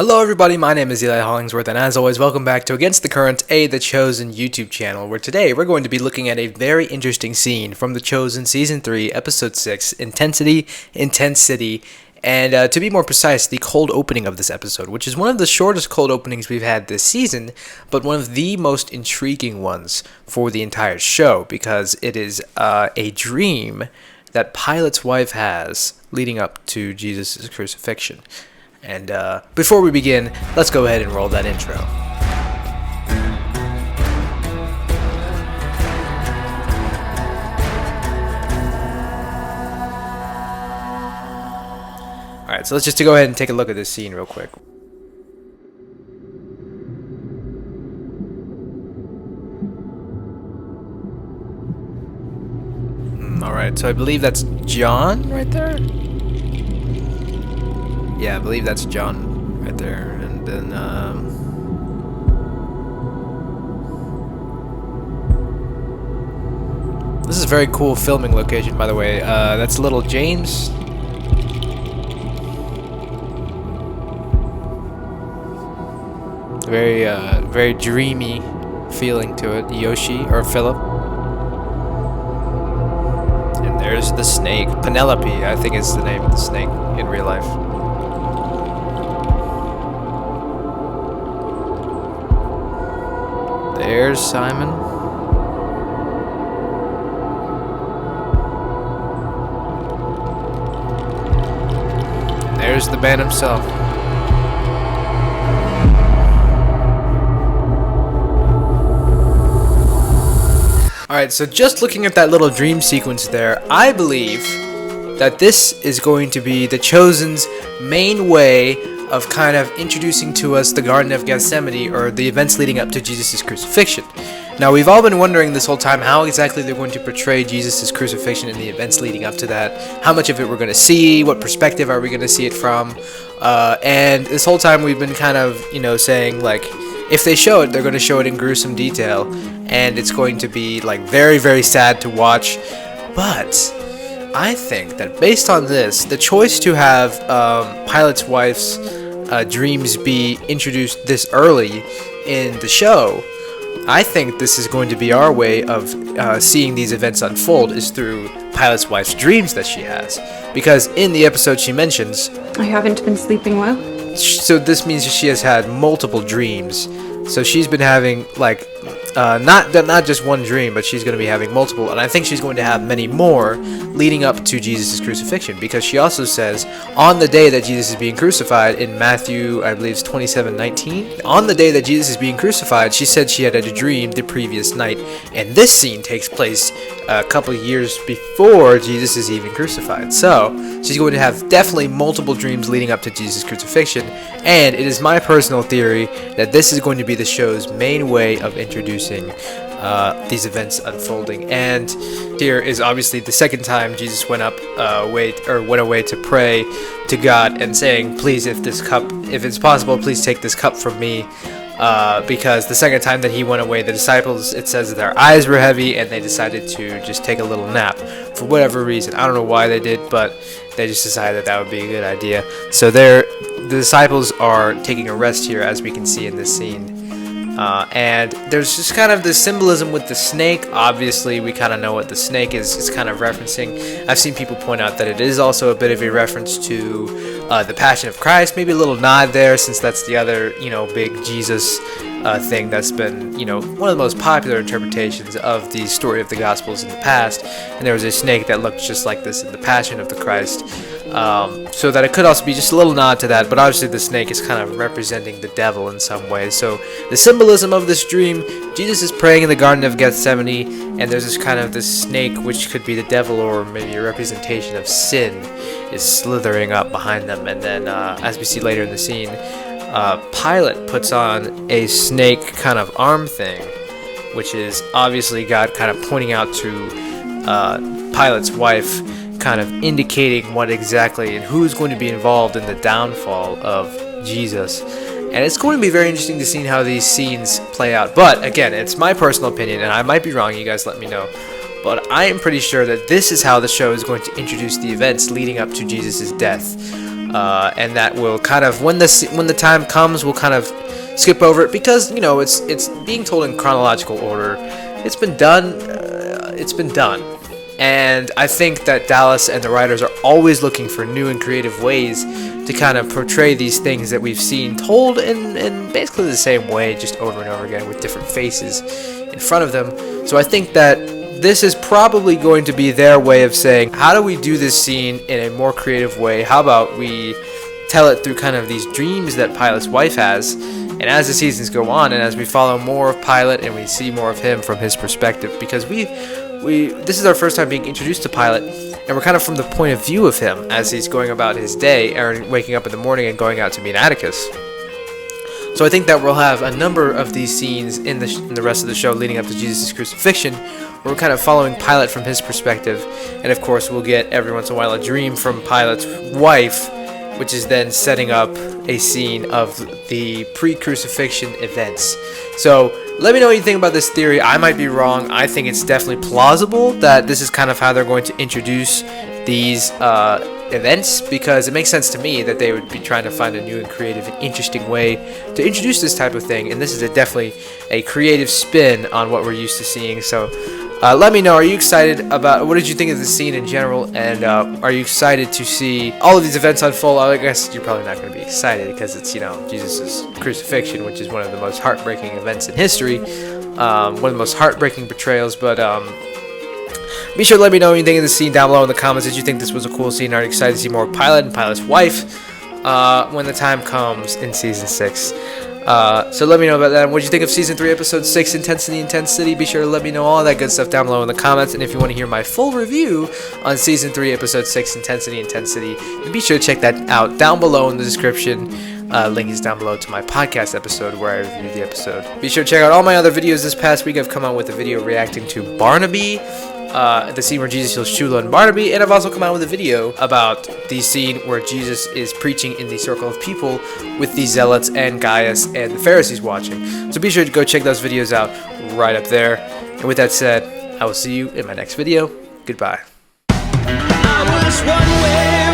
Hello everybody, my name is Eli Hollingsworth, and as always, welcome back to Against the Current, The Chosen YouTube channel, where today we're going to be looking at a very interesting scene from The Chosen Season 3, Episode 6, Intensity, Intensity, and to be more precise, the cold opening of this episode, which is one of the shortest cold openings we've had this season, but one of the most intriguing ones for the entire show, because it is a dream that Pilate's wife has leading up to Jesus' crucifixion. And before we begin, let's go ahead and roll that intro. Alright, so let's just go ahead and take a look at this scene real quick. Alright, so I believe that's John right there? Yeah, I believe that's John right there, and then, this is a very cool filming location, by the way. That's little James. Very dreamy feeling to it. Yoshi, or Philip. And there's the snake. Penelope, I think is the name of the snake in real life. There's Simon. There's the man himself. Alright, so just looking at that little dream sequence there, I believe that this is going to be the Chosen's main way of kind of introducing to us the Garden of Gethsemane, or the events leading up to Jesus' crucifixion. Now, we've all been wondering this whole time how exactly they're going to portray Jesus' crucifixion in the events leading up to that, how much of it we're going to see, what perspective are we going to see it from, and this whole time we've been kind of, saying, like, if they show it, they're going to show it in gruesome detail, and it's going to be, like, very, very sad to watch, but I think that based on this, the choice to have Pilate's wife's dreams be introduced this early in the show, I think this is going to be our way of seeing these events unfold is through Pilate's wife's dreams that she has. Because in the episode she mentions, I haven't been sleeping well. So this means she has had multiple dreams. So she's been having, like, not just one dream, but she's going to be having multiple, and I think she's going to have many more leading up to Jesus' crucifixion, because she also says on the day that Jesus is being crucified in Matthew, I believe it's 27:19, on the day that Jesus is being crucified, she said she had a dream the previous night, and this scene takes place a couple of years before Jesus is even crucified. So she's going to have definitely multiple dreams leading up to Jesus' crucifixion, and it is my personal theory that this is going to be the show's main way of introducing these events unfolding. And here is obviously the second time Jesus went away to pray to God and saying, please, if it's possible, please take this cup from me. Because the second time that he went away, the disciples, it says that their eyes were heavy and they decided to just take a little nap for whatever reason. I don't know why they did, but they just decided that would be a good idea. So the disciples are taking a rest here, as we can see in this scene. And there's just kind of this symbolism with the snake. Obviously, we kind of know what the snake is kind of referencing. I've seen people point out that it is also a bit of a reference to the Passion of Christ. Maybe a little nod there, since that's the other, big Jesus thing that's been, one of the most popular interpretations of the story of the Gospels in the past. And there was a snake that looked just like this in the Passion of the Christ. So that it could also be just a little nod to that, but obviously the snake is kind of representing the devil in some way. So the symbolism of this dream, Jesus is praying in the Garden of Gethsemane, and there's this snake, which could be the devil or maybe a representation of sin, is slithering up behind them. And then as we see later in the scene, Pilate puts on a snake kind of arm thing, which is obviously God kind of pointing out to Pilate's wife, kind of indicating what exactly and who's going to be involved in the downfall of Jesus. And it's going to be very interesting to see how these scenes play out. But again, it's my personal opinion, and I might be wrong, you guys let me know. But I am pretty sure that this is how the show is going to introduce the events leading up to Jesus' death. and that will kind of when the time comes, we'll kind of skip over it because it's being told in chronological order. It's been done. It's been done. And I think that Dallas and the writers are always looking for new and creative ways to kind of portray these things that we've seen told in basically the same way, just over and over again with different faces in front of them. So I think that this is probably going to be their way of saying, how do we do this scene in a more creative way? How about we tell it through kind of these dreams that Pilate's wife has? And as the seasons go on, and as we follow more of Pilate and we see more of him from his perspective, because this is our first time being introduced to Pilate, and we're kind of from the point of view of him as he's going about his day, Aaron waking up in the morning and going out to meet Atticus. So I think that we'll have a number of these scenes in the rest of the show leading up to Jesus' crucifixion, where we're kind of following Pilate from his perspective, and of course we'll get every once in a while a dream from Pilate's wife, which is then setting up a scene of the pre-crucifixion events. So let me know what you think about this theory. I might be wrong. I think it's definitely plausible that this is kind of how they're going to introduce these events, because it makes sense to me that they would be trying to find a new and creative and interesting way to introduce this type of thing, and this is definitely a creative spin on what we're used to seeing. So let me know, are you excited about, what did you think of the scene in general, and are you excited to see all of these events unfold? I guess you're probably not going to be excited because it's, Jesus' crucifixion, which is one of the most heartbreaking events in history, one of the most heartbreaking betrayals, but be sure to let me know what you think of the scene down below in the comments. Did you think this was a cool scene? Are you excited to see more of Pilate and Pilate's wife when the time comes in Season 6? So let me know about that. What did you think of Season 3, Episode 6, Intensity? Be sure to let me know all that good stuff down below in the comments. And if you want to hear my full review on Season 3, Episode 6, Intensity, be sure to check that out down below in the description. Link is down below to my podcast episode where I reviewed the episode. Be sure to check out all my other videos this past week. I've come out with a video reacting to Barnaby, the scene where Jesus heals Shula and Barnaby, and I've also come out with a video about the scene where Jesus is preaching in the circle of people with the Zealots and Gaius and the Pharisees watching. So be sure to go check those videos out right up there. And with that said, I will see you in my next video. Goodbye. I was one way